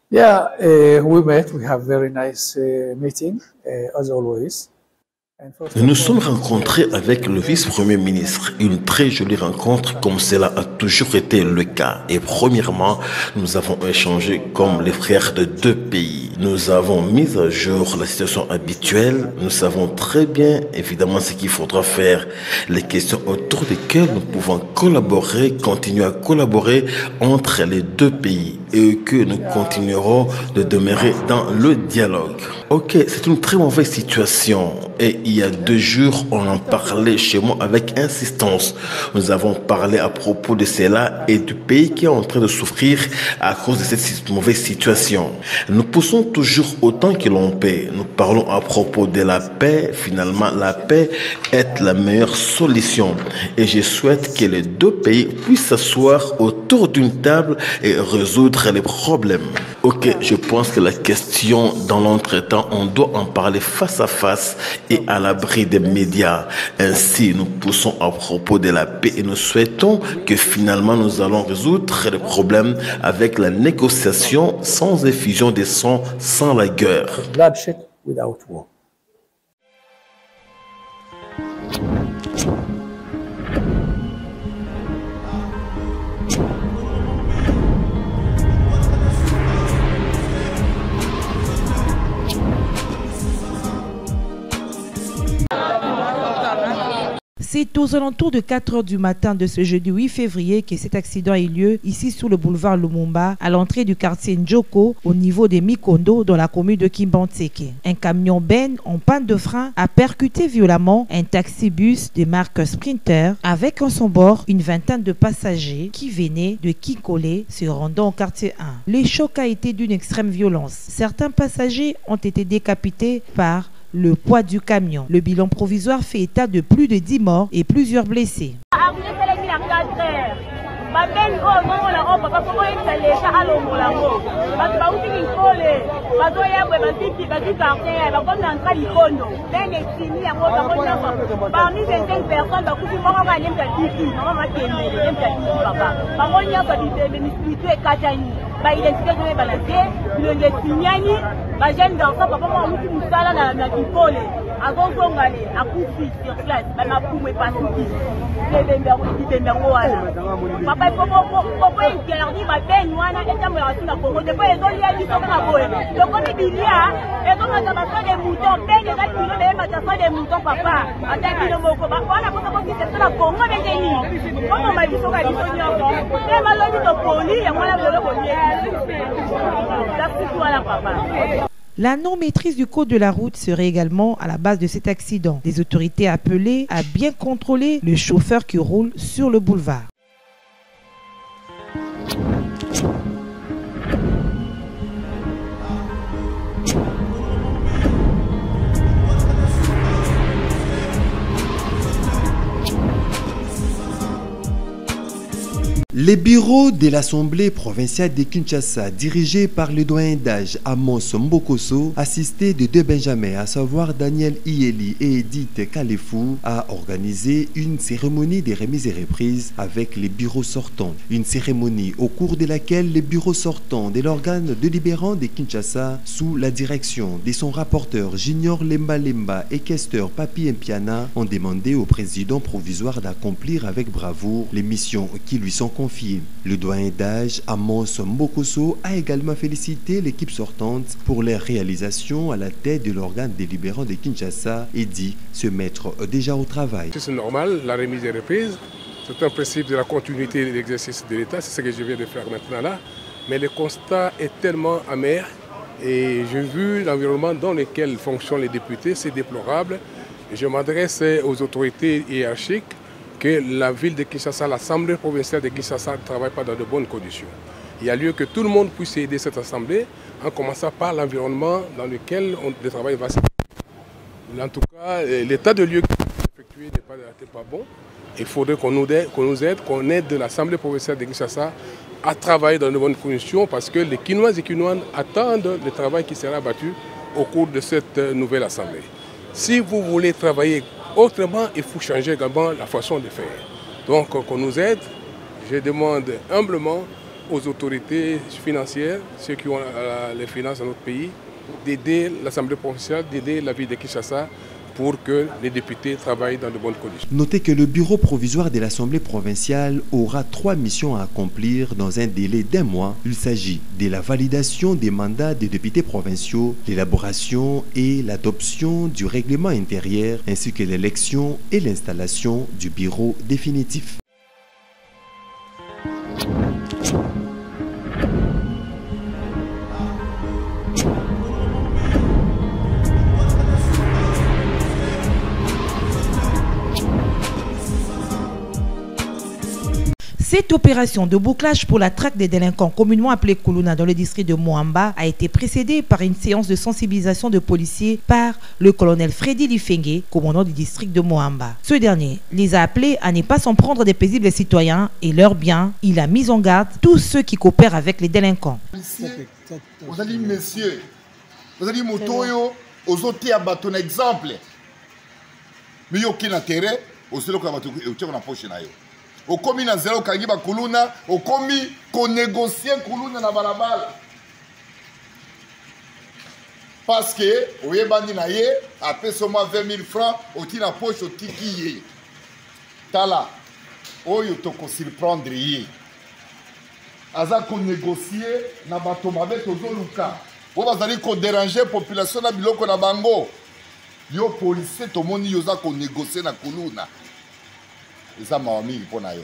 Yeah, we met. We have very nice meeting as always. Nous nous sommes rencontrés avec le vice-premier ministre. Une très jolie rencontre comme cela a toujours été le cas. Et premièrement, nous avons échangé comme les frères de deux pays. Nous avons mis à jour la situation habituelle. Nous savons très bien évidemment ce qu'il faudra faire. Les questions autour desquelles nous pouvons collaborer, continuer à collaborer entre les deux pays. Et que nous continuerons de demeurer dans le dialogue. Ok, c'est une très mauvaise situation. Et il y a 2 jours, on en parlait chez moi avec insistance. Nous avons parlé à propos de cela et du pays qui est en train de souffrir à cause de cette mauvaise situation. Nous poussons toujours autant que l'on peut. Nous parlons à propos de la paix. Finalement, la paix est la meilleure solution. Et je souhaite que les deux pays puissent s'asseoir autour d'une table et résoudre les problèmes. Ok, je pense que la question dans l'entretemps, on doit en parler face à face et à l'abri des médias. Ainsi, nous poussons à propos de la paix et nous souhaitons que finalement nous allons résoudre les problèmes avec la négociation sans effusion de sang, sans la guerre. Bloodshed without war. C'est aux alentours de 4 h du matin de ce jeudi 8 février que cet accident a eu lieu ici sur le boulevard Lumumba, à l'entrée du quartier Njoko, au niveau des Mikondo, dans la commune de Kimbanteke. Un camion Ben en panne de frein a percuté violemment un taxi-bus de marque Sprinter avec en son bord une vingtaine de passagers qui venaient de Kikole se rendant au quartier 1. Le choc a été d'une extrême violence. Certains passagers ont été décapités par le poids du camion. Le bilan provisoire fait état de plus de 10 morts et plusieurs blessés. La non-maîtrise du code de la route serait également à la base de cet accident. Les autorités appelées à bien contrôler le chauffeur qui roule sur le boulevard. Les bureaux de l'Assemblée provinciale de Kinshasa, dirigés par le doyen d'âge Amos Mbokoso, assisté de 2 Benjamins, à savoir Daniel Ieli et Edith Kalefou, a organisé une cérémonie de remise et reprise avec les bureaux sortants. Une cérémonie au cours de laquelle les bureaux sortants de l'organe délibérant de Kinshasa, sous la direction de son rapporteur Junior Lemba Lemba et questeur Papi Mpiana, ont demandé au président provisoire d'accomplir avec bravoure les missions qui lui sont confiées. Le doyen d'âge Amos Mbokoso a également félicité l'équipe sortante pour leur réalisation à la tête de l'organe délibérant de Kinshasa et dit se mettre déjà au travail. C'est normal, la remise et reprise, c'est un principe de la continuité de l'exercice de l'État, c'est ce que je viens de faire maintenant là. Mais le constat est tellement amer et j'ai vu l'environnement dans lequel fonctionnent les députés, c'est déplorable. Et je m'adresse aux autorités hiérarchiques que la ville de Kinshasa, l'Assemblée provinciale de Kinshasa ne travaille pas dans de bonnes conditions. Il y a lieu que tout le monde puisse aider cette Assemblée, en commençant par l'environnement dans lequel le travail va se faire. En tout cas, l'état de lieu qui est effectué n'est pas bon. Il faudrait qu'on nous aide, qu'on aide l'Assemblée provinciale de Kinshasa à travailler dans de bonnes conditions parce que les Kinoises et Kinoises attendent le travail qui sera battu au cours de cette nouvelle assemblée. Si vous voulez travailler autrement, il faut changer également la façon de faire. Donc qu'on nous aide. Je demande humblement aux autorités financières, ceux qui ont les finances dans notre pays, d'aider l'Assemblée provinciale, d'aider la ville de Kinshasa pour que les députés travaillent dans de bonnes conditions. Notez que le bureau provisoire de l'Assemblée provinciale aura 3 missions à accomplir dans un délai d'1 mois. Il s'agit de la validation des mandats des députés provinciaux, l'élaboration et l'adoption du règlement intérieur, ainsi que l'élection et l'installation du bureau définitif. Cette opération de bouclage pour la traque des délinquants, communément appelée Kuluna dans le district de Moamba, a été précédée par une séance de sensibilisation de policiers par le colonel Freddy Lifenge, commandant du district de Moamba. Ce dernier les a appelés à ne pas s'en prendre des paisibles citoyens et leurs biens. Il a mis en garde tous ceux qui coopèrent avec les délinquants. Vous allez, messieurs, vous allez motoyo, aux autres à bâton exemple. Mais il n'y a aucun intérêt, aussi le bâton et on a poché na yo. Au commis na zéro kangiba kuluna, au commis qu'on négocie kuluna na balabala. Parce que, au yebandi na ye, après seulement 20 000 francs, au tina poche au tiki ye. Tala, au yo toko surprendre ye. Aza qu'on négocie na bato mabe tozo luka. Ou bazali qu'on déranger population na biloko na bango. Yo policier to moni yo za qu'on négocie na kuluna. Eza mawa mingi mpona yo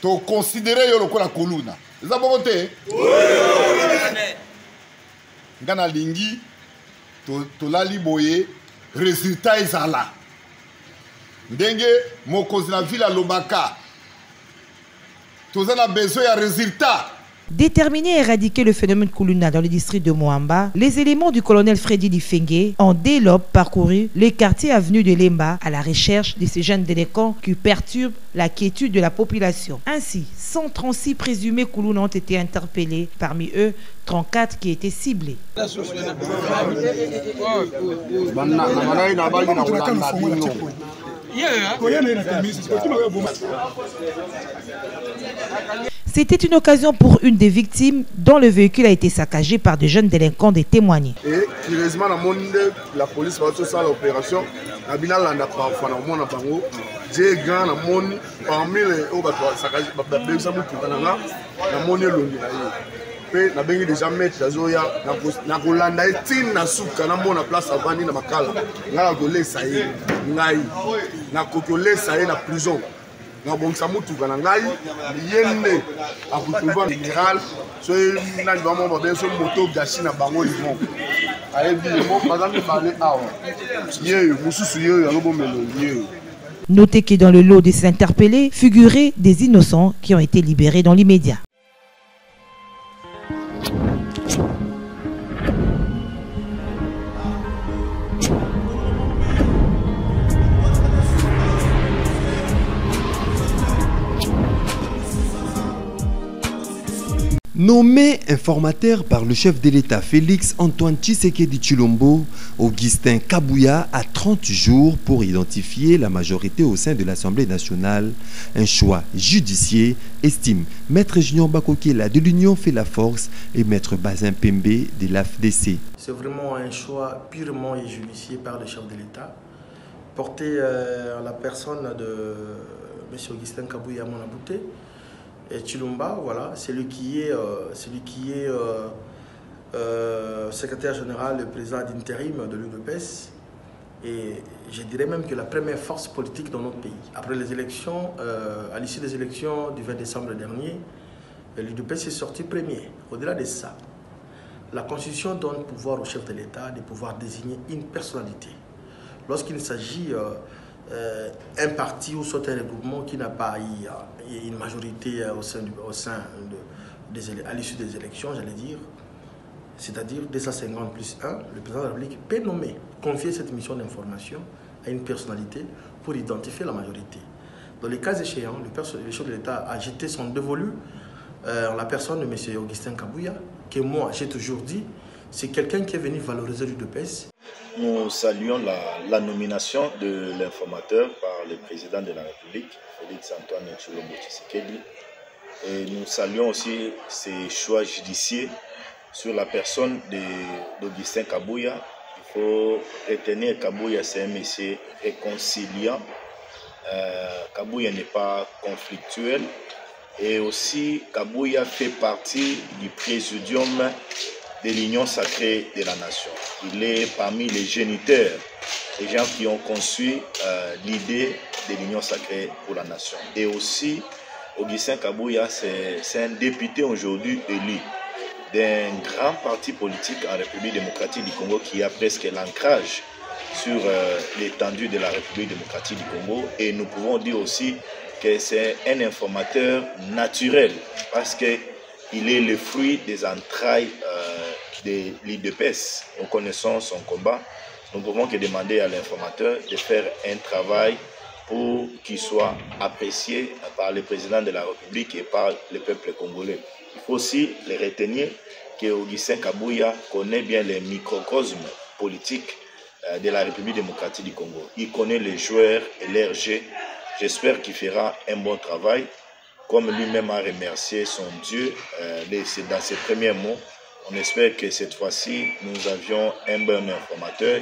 to considérer yo lokola kuluna eza bongo te nga na lingi tolali boye résultat ezala ndenge mokonzi na ville alobaka toza na besoin ya résultat. Déterminés à éradiquer le phénomène Kuluna dans le district de Moamba, les éléments du colonel Freddy Lifenge ont dès l'aube parcouru les quartiers avenue de Lemba à la recherche de ces jeunes délinquants qui perturbent la quiétude de la population. Ainsi, 136 présumés Kuluna ont été interpellés, parmi eux 34 qui étaient ciblés. C'était une occasion pour une des victimes dont le véhicule a été saccagé par de jeunes délinquants de témoigner. Et curieusement, dans le monde, la police va faire l'opération. J'ai grand dans le monde, parmi les saccagés, na bengi déjà mettre azoya na kolanda etine na suka na mona place avandi na makala ngala kolesa ye ngai na kokolesa ye na prison na bongisa mutuka na ngai yende akutrouva général so na ndimo ba benso moto gashi na bango limon ayebi mo bazami parler awa yeyo mususu yeyo alobomelo yeyo. Notez que dans le lot de ces interpellés figuraient des innocents qui ont été libérés dans l'immédiat. Nommé informateur par le chef de l'État Félix Antoine Tshisekedi Tshilombo, Augustin Kabouya a 30 jours pour identifier la majorité au sein de l'Assemblée nationale. Un choix judiciaire, estime Maître Junior Bakokela de l'Union fait la force et Maître Bazin Pembe de l'AFDC. C'est vraiment un choix purement et judiciaire par le chef de l'État, porté à la personne de M. Augustin Kabouya Monabouté. Et Tshilomba, voilà, c'est lui qui est secrétaire général, le président d'intérim de l'UDPS. Et je dirais même que la première force politique dans notre pays. Après les élections, à l'issue des élections du 20 décembre dernier, l'UDPS est sorti premier. Au-delà de ça, la Constitution donne pouvoir au chef de l'État de pouvoir désigner une personnalité. Lorsqu'il s'agit un parti ou soit un regroupement qui n'a pas eu une majorité à l'issue des élections, j'allais dire, c'est-à-dire 250 plus 1, le président de la République peut nommer, confier cette mission d'information à une personnalité pour identifier la majorité. Dans les cas échéants, le chef de l'État a jeté son dévolu en la personne de M. Augustin Kabouya, que moi j'ai toujours dit, c'est quelqu'un qui est venu valoriser l'UDPS. Nous saluons la nomination de l'informateur par le président de la République, Félix Antoine Tshilombo Tshisekedi. Et nous saluons aussi ses choix judiciaires sur la personne d'Augustin Kabouya. Il faut retenir que Kabouya, c'est un monsieur réconciliant. Kabouya n'est pas conflictuel. Et aussi, Kabouya fait partie du présidium de l'Union sacrée de la nation. Il est parmi les géniteurs, les gens qui ont conçu l'idée de l'Union sacrée pour la nation. Et aussi, Augustin Kabouya, c'est un député aujourd'hui élu d'un grand parti politique en République démocratique du Congo qui a presque l'ancrage sur l'étendue de la République démocratique du Congo. Et nous pouvons dire aussi que c'est un informateur naturel parce qu'il est le fruit des entrailles de l'UDPS. Nous connaissons son combat. Nous ne pouvons que demander à l'informateur de faire un travail pour qu'il soit apprécié par le président de la République et par le peuple congolais. Il faut aussi le retenir que Augustin Kabouya connaît bien les microcosmes politiques de la République démocratique du Congo. Il connaît les joueurs et leurs jeux. J'espère qu'il fera un bon travail. Comme lui-même a remercié son Dieu dans ses premiers mots, on espère que cette fois-ci, nous avions un bon informateur.